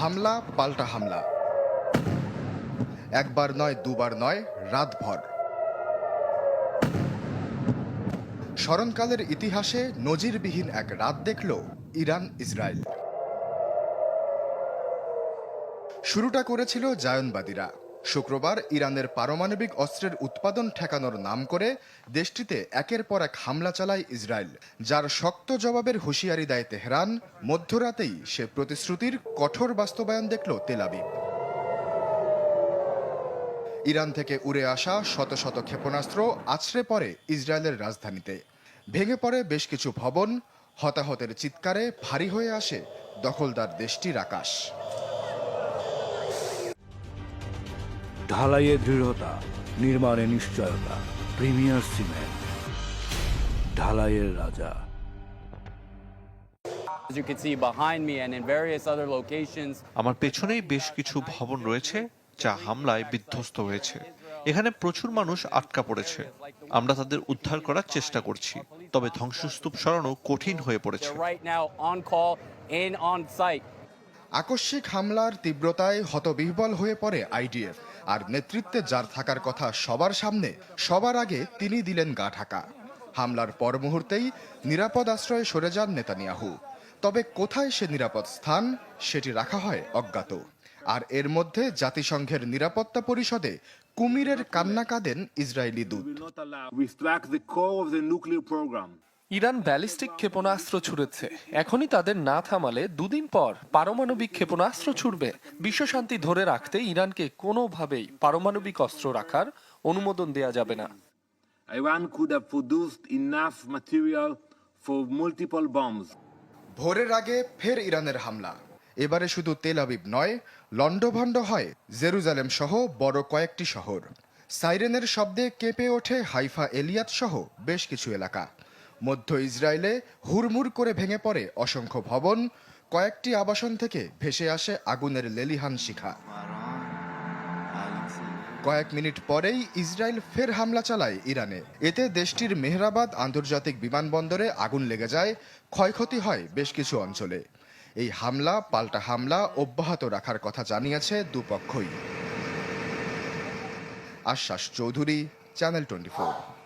হামলা পাল্টা হামলা, একবার নয় দুবার নয়, রাতভর। স্মরণকালের ইতিহাসে নজিরবিহীন এক রাত দেখল ইরান ইসরায়েল। শুরুটা করেছিল জায়নবাদীরা। শুক্রবার ইরানের পারমাণবিক অস্ত্রের উৎপাদন ঠেকানোর নাম করে দেশটিতে একের পর এক হামলা চালায় ইসরায়েল, যার শক্ত জবাবের হুঁশিয়ারি দেয় তেহরান। মধ্যরাতেই সে প্রতিশ্রুতির কঠোর বাস্তবায়ন দেখল তেল আবিব। ইরান থেকে উড়ে আসা শত শত ক্ষেপণাস্ত্র আছড়ে পড়ে ইসরায়েলের রাজধানীতে। ভেঙে পড়ে বেশ কিছু ভবন, হতাহতের চিৎকারে ভারী হয়ে আসে দখলদার দেশটির আকাশ। ঢালাইয়ে দৃঢ়তা, নির্মাণে নিশ্চয়তা, প্রিমিয়ার সিমেন্ট, ঢালাইয়ের রাজা। আমার পেছনেই বেশ কিছু ভবন রয়েছে যা হামলায় বিধ্বস্ত হয়েছে। এখানে প্রচুর মানুষ আটকা পড়েছে। আমরা তাদের উদ্ধার করার চেষ্টা করছি, তবে ধ্বংসস্তূপ সরানো কঠিন হয়ে পড়েছে। আকস্মিক হামলার তীব্রতায় হতবিহ্বল হয়ে পড়ে আইডিএফ, আর নেতৃত্বে যার থাকার কথা সবার সামনে, সবার আগে তিনি দিলেন গা ঢাকা। হামলার পর মুহূর্তেই নিরাপদ আশ্রয়ে সরে যান নেতানিয়াহু। তবে কোথায় সে নিরাপদ স্থান, সেটি রাখা হয় অজ্ঞাত। আর এর মধ্যে জাতিসংঘের নিরাপত্তা পরিষদে কুমিরের কান্না কাঁদেন ইসরায়েলি দূত। ইরান ব্যালিস্টিক ক্ষেপণাস্ত্র ছুড়েছে, এখনই তাদের না থামালে দুদিন পর পারমাণবিক ক্ষেপণাস্ত্র ছুড়বে। বিশ্বশান্তি ধরে রাখতে ইরানকে কোনোভাবেই পারমাণবিক অস্ত্র রাখার অনুমোদন দেয়া যাবে না। Iran could have produced enough material for multiple bombs. ভোরের আগে ফের ইরানের হামলা। এবারে শুধু তেল আবিব নয়, লন্ডভন্ড হয় জেরুজালেম সহ বড় কয়েকটি শহর। সাইরেনের শব্দে কেঁপে ওঠে হাইফা, এলিয়াত সহ বেশ কিছু এলাকা। মধ্য ইসরায়েলে হুড়মুড় করে ভেঙে পড়ে অসংখ্য ভবন, কয়েকটি আবাসন থেকে ভেসে আসে আগুনের লেলিহান শিখা। কয়েক মিনিট পরেই ইসরায়েল ফের হামলা চালায় ইরানে। এতে দেশটির মেহরাবাদ আন্তর্জাতিক বিমানবন্দরে আগুন লেগে যায়, ক্ষয়ক্ষতি হয় বেশ কিছু অঞ্চলে। এই হামলা পাল্টা হামলা অব্যাহত রাখার কথা জানিয়েছে দুপক্ষই। আশ্বাস চৌধুরী, চ্যানেল 24।